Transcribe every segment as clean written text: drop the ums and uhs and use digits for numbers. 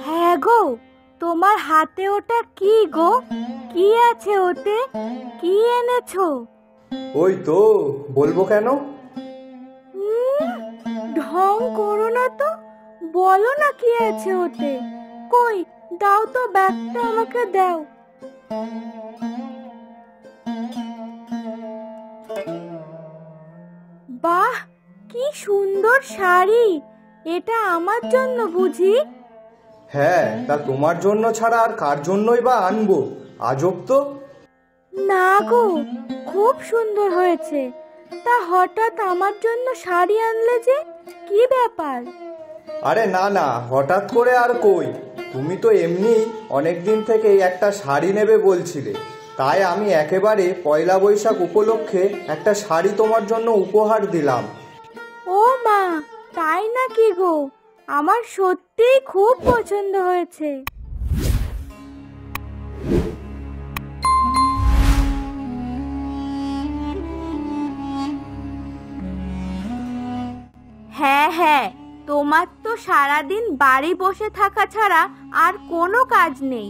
হ্যাঁ গো, তোমার হাতে ওটা কি গো? কি আছে ওতে? কি এনেছো? ওই তো, বলবো কেন? ঢং করো না তো, বলো না কি আছে ওতে। কই, দাও তো ব্যাগটা, আমাকে দাও। বাহ, কি সুন্দর শাড়ি! এটা আমার জন্য বুঝি? হ্যাঁ, তা তোমার জন্য ছাড়া আর কার জন্যই বা আনবো? আজব তো। না গো, খুব সুন্দর হয়েছে। তা হঠাৎ আমার জন্য শাড়ি আনলে যে, কি ব্যাপার? আরে না না, হঠাৎ করে আর কই, তুমি তো এমনি অনেক দিন থেকেই একটা শাড়ি নেবে বলছিলে, তাই আমি একেবারে পয়লা বৈশাখ উপলক্ষে একটা শাড়ি তোমার জন্য উপহার দিলাম। ও মা, তাই নাকি গো? আমার সত্যিই খুব পছন্দ হয়েছে। হ্যাঁ হ্যাঁ, তোমার তো সারাদিন বাড়ি বসে থাকা ছাড়া আর কোনো কাজ নেই।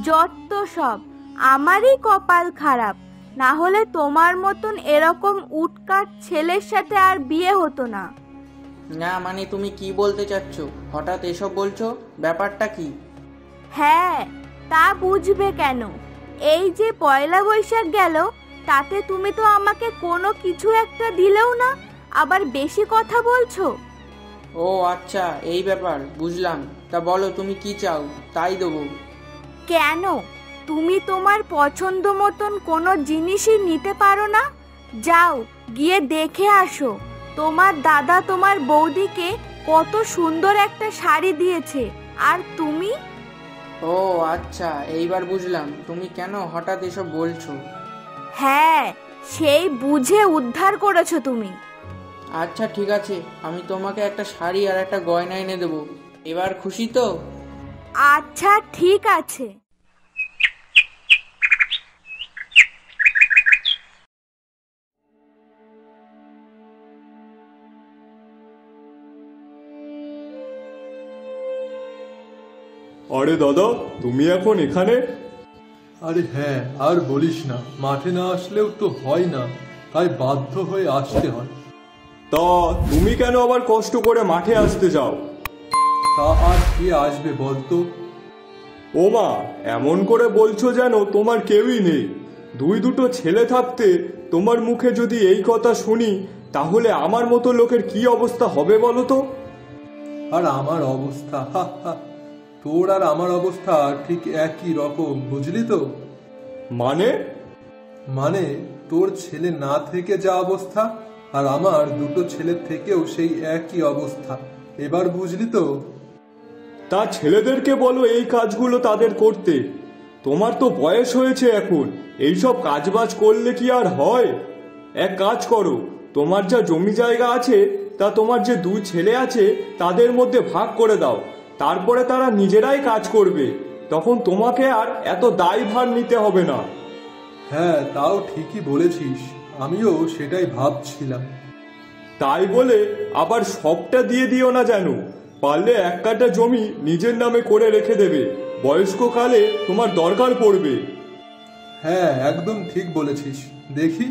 যত সব আমারই কপাল খারাপ, না হলে তোমার মতন এরকম উটকাট ছেলের সাথে আর বিয়ে হতো না। না মানে তুমি কি বলতে চাচ্ছ? হঠাৎ এসব বলছো, ব্যাপারটা কি? হ্যাঁ, তা বুঝবে কেন? এই যে পয়লা বৈশাখ গেল, তাতে তুমি তো আমাকে কোনো কিছু একটা দিলেও না, আবার বেশি কথা বলছো। ও আচ্ছা, এই ব্যাপার, বুঝলাম। তা বলো তুমি কি চাও, তাই দেবো। কেন, তুমি তোমার পছন্দ মতন কোনো জিনিসই নিতে পারো না? যাও, গিয়ে দেখে আসো তোমার দাদা তোমার বৌদিকে কত সুন্দর একটা শাড়ি দিয়েছে, আর তুমি। ও আচ্ছা, এইবার বুঝলাম তুমি কেন হঠাৎ এসব বলছো। হ্যাঁ, সেই বুঝে উদ্ধার করেছো তুমি। আচ্ছা ঠিক আছে, আমি তোমাকে একটা শাড়ি আর একটা গয়না এনে দেবো। এবার খুশি তো? আচ্ছা ঠিক আছে। আরে দাদা, তুমি এখন এখানে? আরে হ্যাঁ, আর বলিস না, মাঠে না আসলেও তো হয় না, তাই বাধ্য হয়ে আসতে হয়। তা তুমি কেন আবার কষ্ট করে মাঠে আসতে যাও? তা আর কে আসবে বলতো? ও মা, এমন করে বলছো যেন তোমার কেউই নেই। দুটো ছেলে থাকতে তোমার মুখে যদি এই কথা শুনি, তাহলে আমার মতো লোকের কি অবস্থা হবে বলো তো? আর আমার অবস্থা, হা হা, তোর আর আমার অবস্থা ঠিক একই রকম, বুঝলি তো? মানে? মানে তোর ছেলে না থেকে যা অবস্থা, আর আমার দুটো ছেলের থেকেও সেই একই অবস্থা। এবার বুঝলি তো? তা ছেলেদেরকে বলো এই কাজগুলো তাদের করতে। তোমার তো বয়স হয়েছে এখন, এইসব কাজবাজ করলে কি আর হয়? এক কাজ করো, তোমার যা জমি জায়গা আছে তা তোমার যে দুই ছেলে আছে তাদের মধ্যে ভাগ করে দাও, তারপরে তারা নিজেরাই কাজ করবে। তখন তোমাকে আর এত দায়ভার নিতে হবে না। হ্যাঁ, তাও ঠিকই বলেছিস, আমিও সেটাই ভাবছিলাম। তাই বলে আবার সবটা দিয়ে দিও না যেন। পারলে এক কাঠা জমি নিজের নামে করে রেখে দেবে, বয়স্ককালে তোমার দরকার পড়বে। হ্যাঁ, একদম ঠিক বলেছিস। দেখি,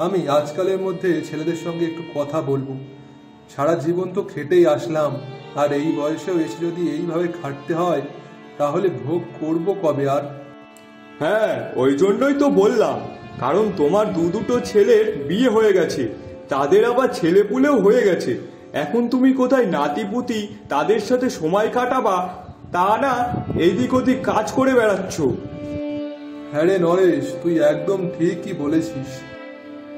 আমি আজকালের মধ্যে ছেলেদের সঙ্গে একটু কথা বলবো। সারা জীবন তো খেটেই আসলাম, আর এই বয়সেও এসে যদি এইভাবে খাটতে হয়, তাহলে ভোগ করব কবে আর? হ্যাঁ, ওই জন্যই তো বললাম, কারণ তোমার দুটো ছেলের বিয়ে হয়ে গেছে, তাদের আবার ছেলেপুলেও হয়ে গেছে। এখন তুমি কোথায় নাতিপুতি তাদের সাথে সময় কাটাবা, তা না এইদিক ওদিক কাজ করে বেড়াচ্ছ। হ্যাঁ রে নরেশ, তুই একদম ঠিকই বলেছিস।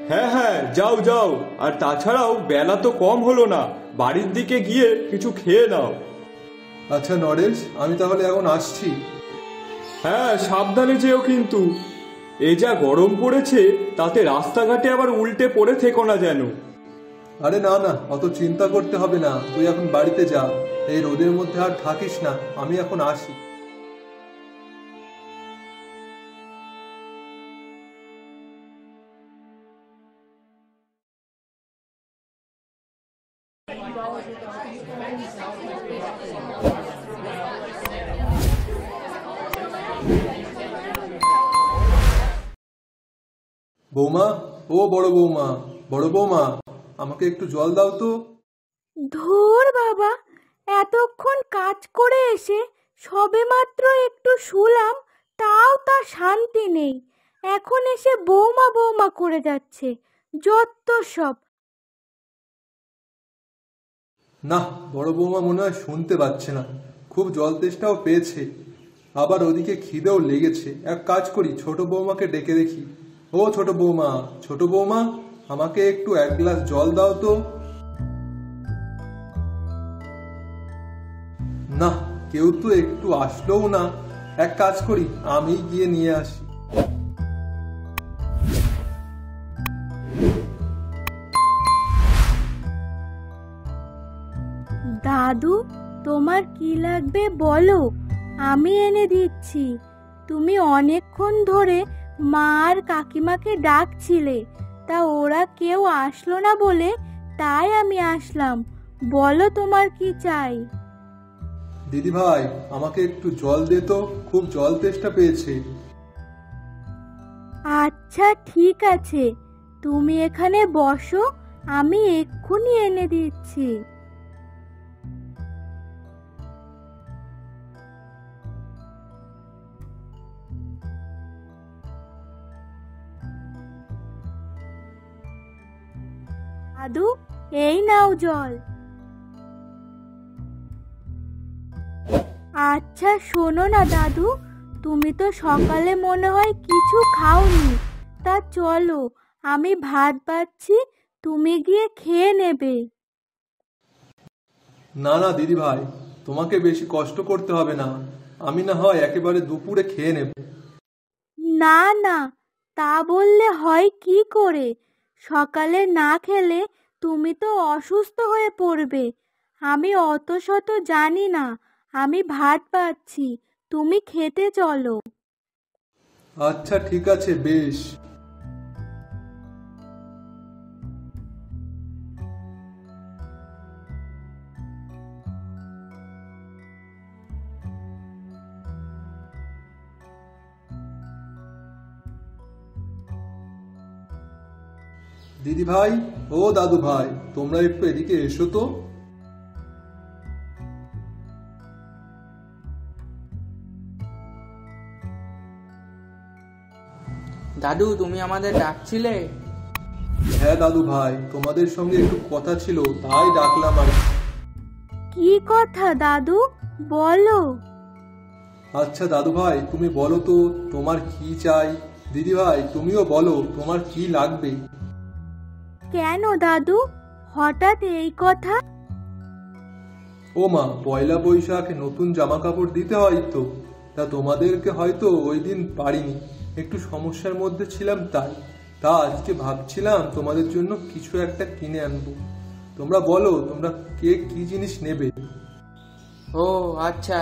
হ্যাঁ হ্যাঁ, যাও যাও। আর তাছাড়াও বেলা তো কম হলো না, বাড়ির দিকে গিয়ে কিছু খেয়ে নাও। আচ্ছা নরেশ, আমি তাহলে এখন আসছি। হ্যাঁ, সাবধানে যেও কিন্তু। এ যা গরম পড়েছে, তাতে রাস্তাঘাটে আবার উল্টে পড়ে থেকো না যেন। আরে না না, অত চিন্তা করতে হবে না, তুই এখন বাড়িতে যা। এই রোদের মধ্যে আর থাকিস না, আমি এখন আসি। বৌমা, ও বড় বৌমা, বড় বৌমা, আমাকে একটু জল দাও তো। ধুর বাবা, এতক্ষণ কাজ করে এসে সবেমাত্র একটু শুলাম, তাও তার শান্তি নেই। এখন এসে বৌমা বৌমা করে যাচ্ছে, যত সব। না, বড় বৌমা মনে হয় শুনতে পাচ্ছে না, খুব জল তেষ্টাও পেয়েছে, আবার ওদিকে খিদেও লেগেছে। এক কাজ করি, ছোট বৌমাকে ডেকে দেখি। ও ছোট বৌমা, ছোট বৌমা, আমাকে একটু এক গ্লাস জল দাও তো। না, কেউ তো একটু আসলোও না। এক কাজ করি, আমি গিয়ে নিয়ে আসি। দাদু, তোমার কি লাগবে বলো, আমি এনে দিচ্ছি। তুমি অনেকক্ষণ ধরে মা আর কাকিমাকে ডাকছিলে, তা ওরা কেউ আসলো না বলে তাই আমি আসলাম। বলো তোমার কি চাই। দিদি ভাই, আমাকে একটু জল দে তো, খুব জল তেষ্টা পেয়েছে। আচ্ছা ঠিক আছে, তুমি এখানে বসো, আমি এক্ষুনি এনে দিচ্ছি। দাদু, এই নাও জল। আচ্ছা শোনো না দাদু, তুমি তো সকালে মনে হয় কিছু খাওনি, তা চলো, আমি ভাত বাড়ছি, তুমি গিয়ে খেয়ে নেবে। না না দিদি ভাই, তোমাকে বেশি কষ্ট করতে হবে না, আমি না হয় একেবারে দুপুরে খেয়ে নেব। না না, তা বললে হয় কি করে? সকালে না খেলে তুমি তো অসুস্থ হয়ে পড়বে। আমি অত শত জানি না, আমি ভাত পাচ্ছি, তুমি খেতে চলো। আচ্ছা ঠিক আছে, বেশ। দিদি ভাই, ও দাদু ভাই, তোমরা একটু এদিকে এসো তো। দাদু, তুমি আমাদের ডাকছিলে? হ্যাঁ দাদু ভাই, তোমাদের সঙ্গে একটু কথা ছিল, তাই ডাকলাম আর কি। কি কথা দাদু, বলো। আচ্ছা দাদু ভাই, তুমি বলো তো তোমার কি চাই। দিদি ভাই, তুমিও বলো তোমার কি লাগবে। কেন দাদু, হঠাৎ এই কথা? ও মা, পয়লা বৈশাখ, নতুন জামা কাপড় দিতে হয় তো, তা তোমাদেরকে হয়তো ওই দিন পারিনি, একটু সমস্যার মধ্যে ছিলাম, তা আজকে ভাবছিলাম তোমাদের জন্য কিছু একটা কিনে আনবো। তোমরা বলো, তোমরা কে কি জিনিস নেবে। ও আচ্ছা।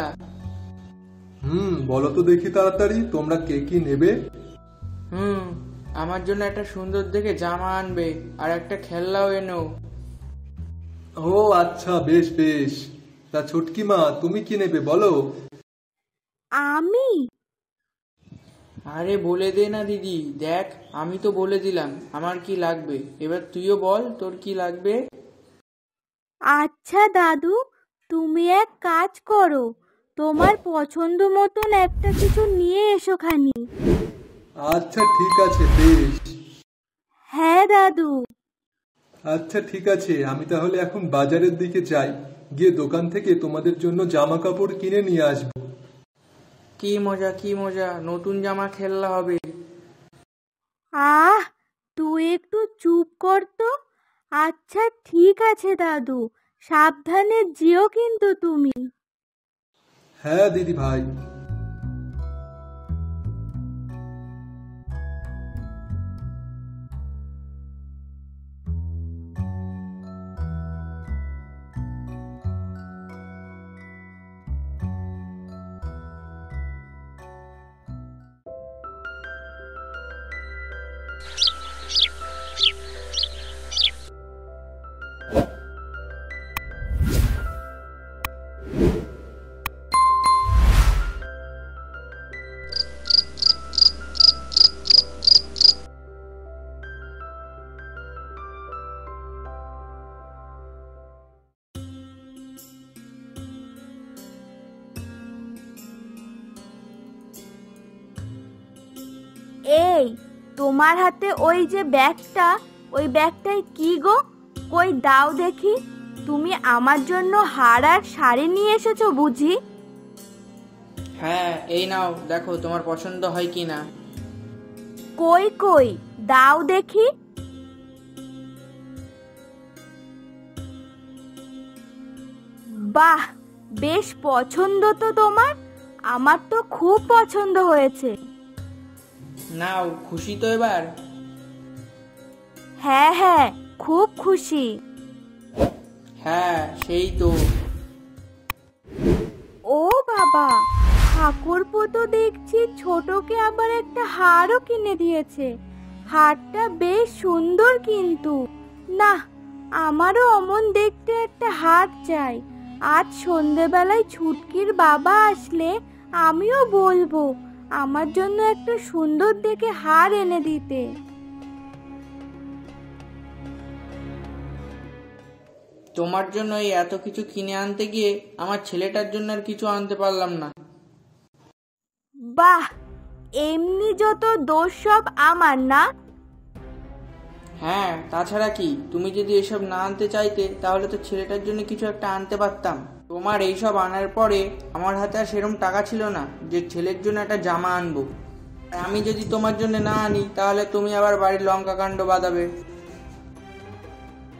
বলো তো দেখি তাড়াতাড়ি, তোমরা কে কি নেবে। আমার জন্য একটা সুন্দর দেখে জামা আনবে, আর একটা খেলনাও এনো। ও আচ্ছা, বেশ বেশ। তা ছুটকি মা, তুমি কি নেবে বলো। আমি? আরে বলে দে না দিদি, দেখ আমি তো বলে দিলাম আমার কি লাগবে, এবার তুইও বল তোর কি লাগবে। আচ্ছা দাদু, তুমি এক কাজ করো, তোমার পছন্দ মতন একটা কিছু নিয়ে এসো খানি। আচ্ছা ঠিক আছে, বেশ। হ্যাঁ দাদু। আচ্ছা ঠিক আছে, আমি তাহলে এখন বাজারের দিকে যাই, গিয়ে দোকান থেকে তোমাদের জন্য জামা কাপড় কিনে নিয়ে আসবো। কি মজা কি মজা, নতুন জামা খেলনা হবে। আহ, তুই একটু চুপ কর তো। আচ্ছা ঠিক আছে দাদু, সাবধানে যেও কিন্তু তুমি। হ্যাঁ দিদি ভাই। এই, তোমার হাতে ওই যে ব্যাগটা, ওই ব্যাগটায় কি গো? কই দাও দেখি। তুমি আমার জন্য হার আর শাড়ি নিয়ে এসেছো বুঝি? হ্যাঁ, এই নাও, দেখো তোমার পছন্দ হয় কি না। কই কই দাও দেখি। বাহ, বেশ পছন্দ তো তোমার। আমার তো খুব পছন্দ হয়েছে। নাও, খুশি তো এবার? হ্যাঁ হ্যাঁ, খুব খুশি। হ্যাঁ, সেই তো। ও বাবা, ঠাকুরপো তো দেখছি ছোটকে আবার একটা হারও কিনে দিয়েছে। হারটা বেশ সুন্দর কিন্তু। না, আমারও অমন দেখতে একটা হার চাই। আজ সন্ধেবেলায় ছুটকির বাবা আসলে আমিও বলবো আমার জন্য একটা সুন্দর দেখে হার এনে দিতে। তোমার জন্য এই এত কিছু কিনে আনতে গিয়ে আমার ছেলেটার জন্য আর কিছু আনতে পারলাম না। বাহ, এমনি যত দোষ সব আমার না? হ্যাঁ, তাছাড়া কি, তুমি যদি এসব না আনতে চাইতে তাহলে তো ছেলেটার জন্য কিছু একটা আনতে পারতাম। তোমার এইসব আনার পরে আমার হাতে আর সেরকম টাকা ছিল না যে ছেলের জন্য একটা জামা আনবো। আর আমি যদি তোমার জন্য না আনি তাহলে তুমি আবার বাড়ির লঙ্কা কাণ্ড বাঁধাবে।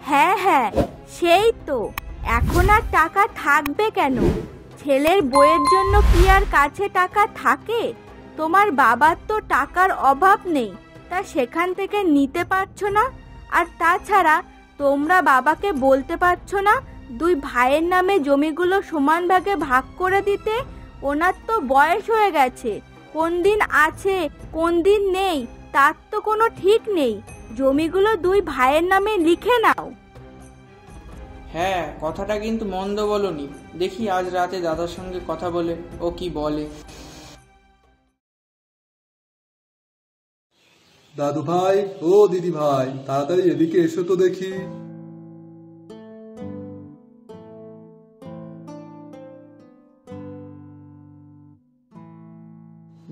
হ্যাঁ হ্যাঁ, সেই তো। এখন আর টাকা থাকবে কেন? ছেলের বইয়ের জন্য কি আর কাছে টাকা থাকে? তোমার বাবার তো টাকার অভাব নেই, তা সেখান থেকে নিতে পারছো না। আর তাছাড়া তোমরা বাবাকে বলতে পারছো না দুই ভাইয়ের নামে জমিগুলো সমান ভাগে ভাগ করে দিতে? ওনার তো বয়স হয়ে গেছে, কোন দিন আছে কোন দিন নেই তার তো কোনো ঠিক নেই। জমিগুলো দুই ভাইয়ের নামে লিখে নাও। হ্যাঁ, কথাটা কিন্তু মন্দ বলনি। দেখি আজ রাতে দাদার সঙ্গে কথা বলে ও কি বলে। দাদু ভাই, ও দিদি ভাই, তাড়াতাড়ি এদিকে এসো তো দেখি।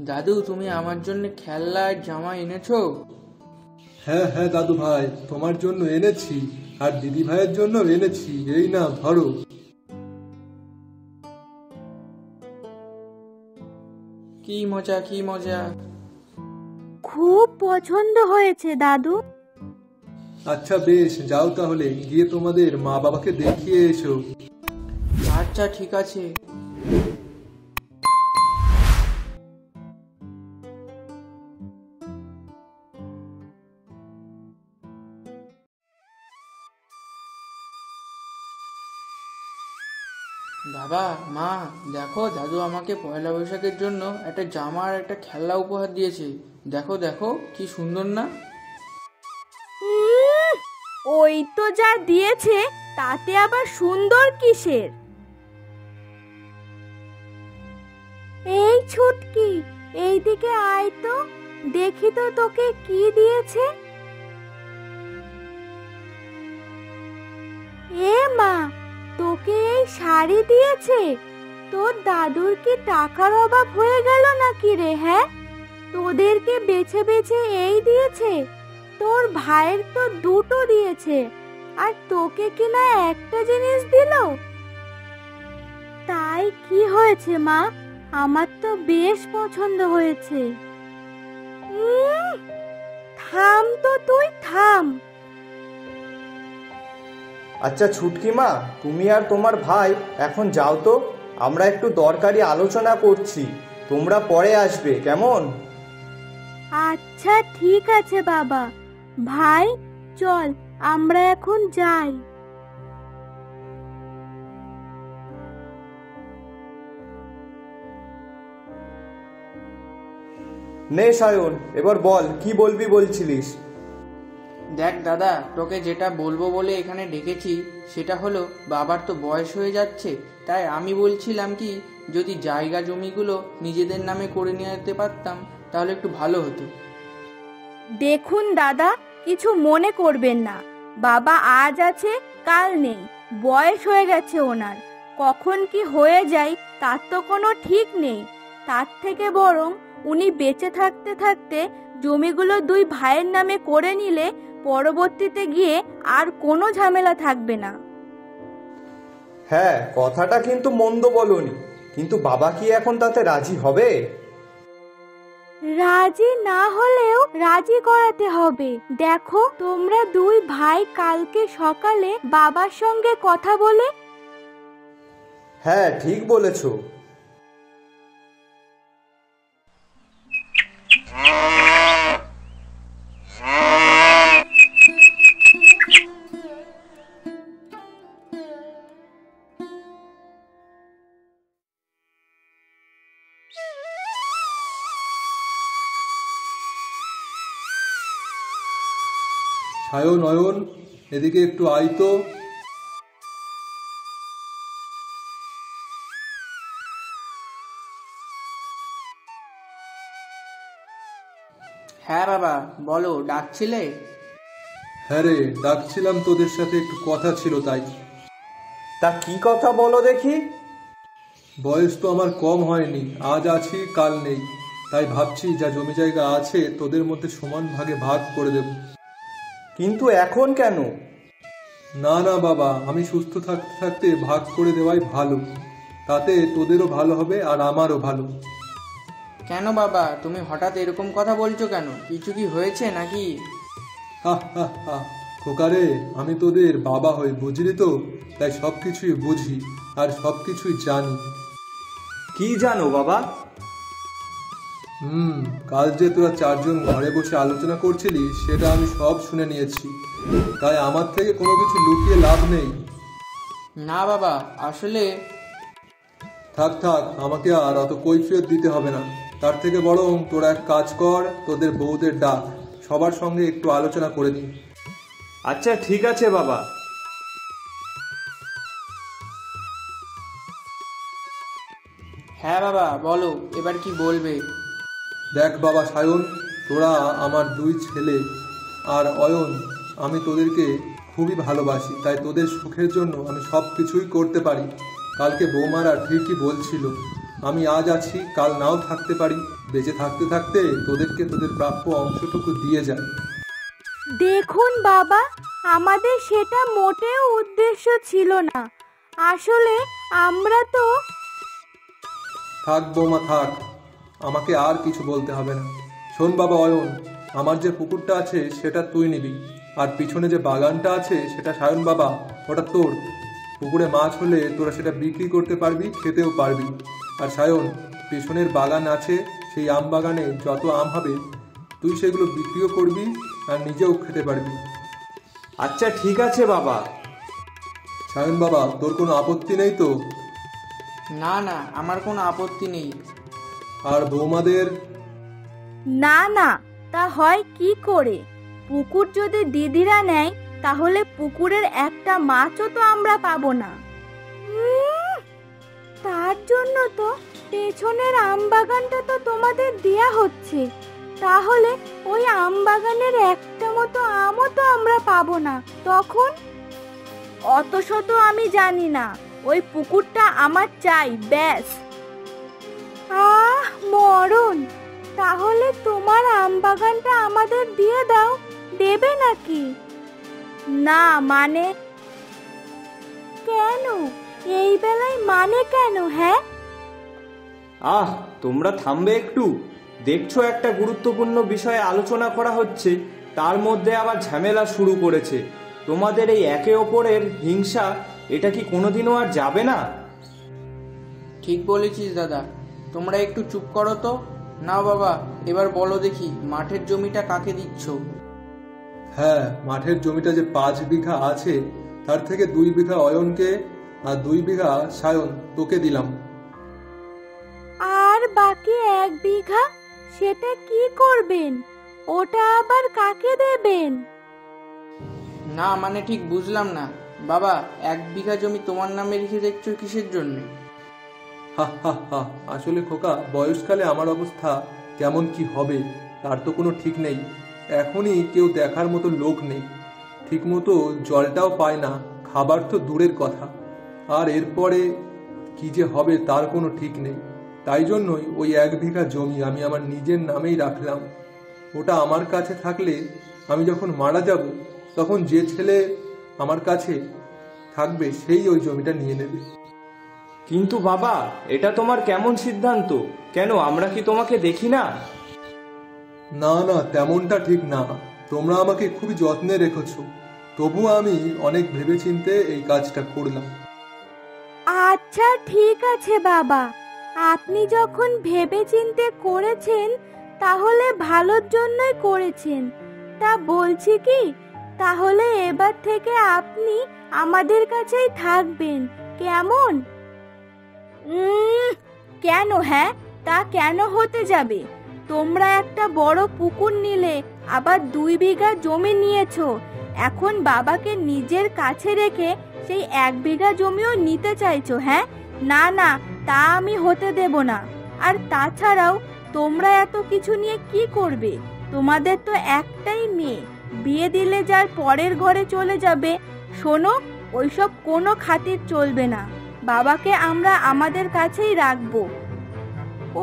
দাদু, তুমি আমার জন্য খেলনা আর জামা এনেছো? হ্যাঁ হ্যাঁ দাদু ভাই, তোমার জন্য এনেছি আর দিদি ভাইয়ের জন্য এনেছি। এই না, ধরো। কি মজা, কি মজা। খুব পছন্দ হয়েছে দাদু। আচ্ছা বেশ, যাও তাহলে, গিয়ে তোমাদের মা বাবাকে দেখিয়ে এসো। আচ্ছা, ঠিক আছে। বাবা, মা, দেখো দাদু আমাকে পয়লা বৈশাখের জন্য একটা জামা আর একটা খেলনা উপহার দিয়েছে। দেখো দেখো, কি সুন্দর না? ওই তো যা দিয়েছে তাতে আবার সুন্দর কিসের? এই ছুটকি, এইদিকে আয় তো, দেখি তো তোকে কি দিয়েছে। এ মা, তোকে এই শাড়ি দিয়েছে? তোর দাদুর কি টাকার অভাব হয়ে গেল নাকি রে? হ্যাঁ, তোদেরকে বেছে বেছে এই দিয়েছে? তোর ভাইয়ের তো দুটো দিয়েছে, আর তোকে কিনা একটা জিনিস দিল। তাই কি হয়েছে মা? আমার তো বেশ পছন্দ হয়েছে। থাম তো, তুই থাম। আচ্ছা ছুটকি মা, তুমি আর তোমার ভাই এখন যাও তো, আমরা একটু দরকারি আলোচনা করছি। তোমরা পরে আসবে, কেমন? আচ্ছা ঠিক আছে বাবা। ভাই চল, আমরা এখন যাই। নে সায়ন, এবার বল, কি বলবি বলছিলিস? দেখ দাদা, তোকে যেটা বলবো বলে এখানে ডেকেছি সেটা হলো, বাবার তো বয়স হয়ে যাচ্ছে, তাই আমি বলছিলাম কি, যদি জায়গা জমিগুলো নিজেদের নামে করে নিয়ে যেতে পারতাম তাহলে একটু ভালো হতো। দেখুন দাদা, কিছু মনে করবেন না। বাবা আজ আছে কাল নেই, বয়স হয়ে গেছে ওনার। কখন কি হয়ে যায় তার তো কোনো ঠিক নেই। তার থেকে বরং উনি বেঁচে থাকতে থাকতে জমিগুলো দুই ভাইয়ের নামে করে নিলে পরবর্তীতে গিয়ে আর কোনো ঝামেলা থাকবে না। হ্যাঁ, কথাটা কিন্তু মন্দ বলনি, কিন্তু বাবা কি এখন তাতে রাজি হবে? রাজি না হলেও রাজি করাতে হবে। দেখো, তোমরা দুই ভাই কালকে সকালে বাবার সঙ্গে কথা বলে। হ্যাঁ, ঠিক বলেছো। সায়ন, অয়ন, এদিকে একটু আয় তো। হ্যাঁ বাবা, বলো, ডাকছিলে? হ্যাঁ রে, ডাকছিলাম, তোদের সাথে একটু কথা ছিল তাই। তা কি কথা বলো দেখি। বয়স তো আমার কম হয়নি, আজ আছি কাল নেই, তাই ভাবছি যা জমি জায়গা আছে তোদের মধ্যে সমান ভাগে ভাগ করে দেব। কিন্তু এখন কেন? না না বাবা, আমি সুস্থ থাকতে থাকতে ভাগ করে দেওয়াই ভালো, তাতে তোদেরও ভালো হবে আর আমারও ভালো। কেন বাবা, তুমি হঠাৎ এরকম কথা বলছো কেন? কিছু কি হয়েছে নাকি? হা হা হা, খোকারে, আমি তোদের বাবা হই, বুঝলি তো, তাই সব কিছুই বুঝি আর সব কিছুই জানি। কি জানো বাবা? কাল যে তোরা চারজন ঘরে বসে আলোচনা করছিলি সেটা আমি সব শুনে নিয়েছি, তাই আমার থেকে কোনো কিছু লুকিয়ে লাভ নেই। না বাবা, আসলে থাক থাক, আমাকে আর অত কৈফিয়ত দিতে হবে না। তার থেকে বরং তোরা এক কাজ কর, তোদের বউদের ডাক, সবার সঙ্গে একটু আলোচনা করে দিই। আচ্ছা, ঠিক আছে বাবা। হ্যাঁ বাবা, বলো, এবার কি বলবে? দেখ বাবা সায়ন, তোরা আমার দুই ছেলে, আর অয়ন, আমি তোদেরকে খুবই ভালোবাসি, তাই তোদের সুখের জন্য আমি সব কিছুই করতে পারি। কালকে বৌমারা ঠিকই বলছিল, আমি আজ আছি কাল নাও থাকতে পারি, বেঁচে থাকতে থাকতে তোদেরকে তোদের প্রাপ্য অংশটুকু দিয়ে যায়। দেখুন বাবা, আমাদের সেটা মোটেও উদ্দেশ্য ছিল না। আসলে আমরা তো। থাক বৌমা থাক, আমাকে আর কিছু বলতে হবে না। শোন বাবা অয়ন, আমার যে পুকুরটা আছে সেটা তুই নিবি, আর পিছনে যে বাগানটা আছে সেটা সায়ন বাবা, ওটা তোর। পুকুরে মাছ হলে তোরা সেটা বিক্রি করতে পারবি, খেতেও পারবি। আর সায়ন, পেছনের বাগান আছে, সেই আম বাগানে যত আম হবে তুই সেগুলো বিক্রিও করবি আর নিজেও খেতে পারবি। আচ্ছা, ঠিক আছে বাবা। সায়ন বাবা, তোর কোনো আপত্তি নেই তো? না না, আমার কোনো আপত্তি নেই। আর বৌমাদের? না না, তা হয় কি করে? পুকুর যদি দিদিরা নেয় তাহলে পুকুরের একটা মাছও তো আমরা পাবো না। তার জন্য তো পেছনের আম বাগানটা তো তোমাদের দেয়া হচ্ছে, তাহলে ওই আম বাগানের একটা মতো আমও তো আমরা পাবো না। তখন অত শত আমি জানি না, ওই পুকুরটা আমার চাই, ব্যাস। মরণ! তাহলে তোমার আম বাগানটা আমাদের দিয়ে দাও, দেবে নাকি? না মানে? কেন এই বেলায় মানে কেন? হ্যাঁ, তোমরা থামবে একটু? দেখছো একটা গুরুত্বপূর্ণ বিষয়ে আলোচনা করা হচ্ছে, তার মধ্যে আবার ঝামেলা শুরু করেছে। তোমাদের এই একে অপরের হিংসা, এটা কি কোনোদিনও আর যাবে না? ঠিক বলেছিস দাদা, তোমরা একটু চুপ করো তো। না বাবা, এবার বলো দেখি, মাঠের জমিটা কাকে দিচ্ছ? হ্যাঁ, মাঠের জমিটা যে 5 বিঘা আছে তার থেকে 2 বিঘা অয়নকে আর 2 বিঘা সায়ন তোকে দিলাম। আর বাকি 1 বিঘা, সেটা কি করবেন? ওটা আবার কাকে দেবেন? না মানে ঠিক বুঝলাম না বাবা, 1 বিঘা জমি তোমার নামে লিখে দেখছো কিসের জন্য? হা হা হা, আসলে খোকা, বয়সকালে আমার অবস্থা কেমন কি হবে তার তো কোনো ঠিক নেই। এখনই কেউ দেখার মতো লোক নেই, ঠিক মতো জলটাও পায় না, খাবার তো দূরের কথা, আর এরপরে কি যে হবে তার কোনো ঠিক নেই। তাই জন্যই ওই 1 বিঘা জমি আমি আমার নিজের নামেই রাখলাম। ওটা আমার কাছে থাকলে আমি যখন মারা যাব তখন যে ছেলে আমার কাছে থাকবে সেই ওই জমিটা নিয়ে নেবে। কিন্তু বাবা, এটা তোমার কেমন সিদ্ধান্ত? কেন, আমরা কি তোমাকে দেখি না? না না, তেমনটা ঠিক না। তোমরা আমাকে খুবই যত্নে রেখেছো, তবুও আমি অনেক ভেবেচিন্তে এই কাজটা করলাম। আচ্ছা ঠিক আছে বাবা, আপনি যখন ভেবেচিন্তে করেছেন তাহলে ভালোর জন্যই করেছেন। তা বলছি কি, তাহলে এবার থেকে আপনি আমাদের কাছেই থাকবেন, কেমন? কেন? হ্যাঁ, তা কেন হতে যাবে? তোমরা একটা বড় পুকুর নিলে, আবার 2 বিঘা জমি নিয়েছো। এখন বাবাকে নিজের কাছে রেখে সেই 1 বিঘা জমিও নিতে চাইছো? হ্যাঁ, না না, তা আমি হতে দেব না। আর তাছাড়াও তোমরা এত কিছু নিয়ে কি করবে? তোমাদের তো একটাই মেয়ে, বিয়ে দিলে যার পরের ঘরে চলে যাবে। শোনো, ওইসব কোনো খাতির চলবে না। বাবাকে আমরা আমাদের কাছেই রাখবো।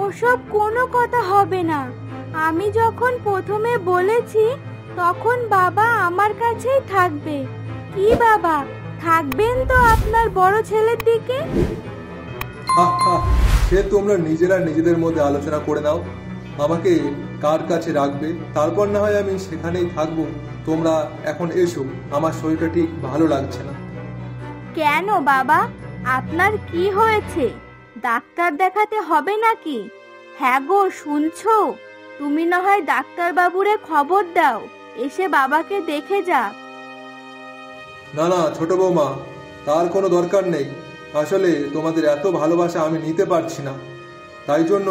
ওসব কোনো কথা হবে না। আমি যখন প্রথমে বলেছি তখন বাবা আমার কাছেই থাকবে। কি বাবা, থাকবেন তো আপনার বড় ছেলের দিকে? সে তোমরা নিজেরা নিজেদের মধ্যে আলোচনা করে নাও, আমাকে কার কাছে রাখবে, তারপর না হয় আমি সেখানেই থাকবো। তোমরা এখন এসো, আমার শরীরটা ঠিক ভালো লাগছে না। কেন বাবা, আপনার কি হয়েছে? ডাক্তার দেখাতে হবে নাকি? হ্যাঁ গো, শুনছো? তুমি না হয় ডাক্তার বাবুরে খবর দাও, এসে বাবাকে দেখে যা। না না ছোট বৌমা, তার কোনো দরকার নেই। আসলে তোমাদের এত ভালোবাসা আমি নিতে পারছি না, তাই জন্য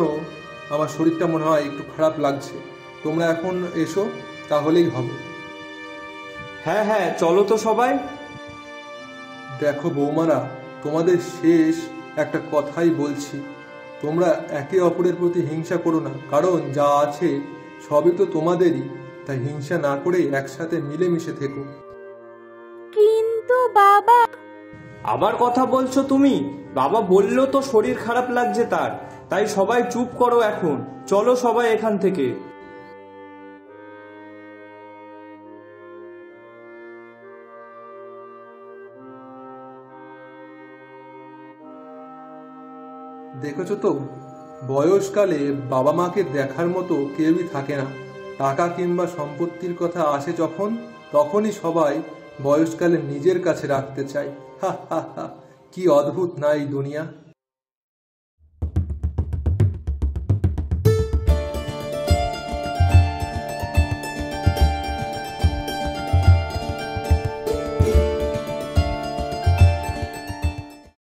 আমার শরীরটা মনে হয় একটু খারাপ লাগছে। তোমরা এখন এসো, তাহলেই হবে। হ্যাঁ হ্যাঁ, চলো তো সবাই। দেখো বৌমারা, তোমাদের শেষ একটা কথাই বলছি, তোমরা একে অপরের প্রতি হিংসা করো না, কারণ যা আছে সবই তো তোমাদেরই। তাই হিংসা না করে একসাথে মিলেমিশে থেকো। কিন্তু বাবা। আবার কথা বলছো তুমি? বাবা বললো তো শরীর খারাপ লাগছে তার, তাই সবাই চুপ করো এখন। চলো সবাই এখান থেকে। দেখেছো তো, বয়সকালে বাবা মাকে দেখার মতো কেউই থাকে না। টাকা কিংবা সম্পত্তির কথা আসে যখন, তখনই সবাই বয়সকালে নিজের কাছে রাখতে চায়। হা হা হা, কি অদ্ভুত না এই দুনিয়া।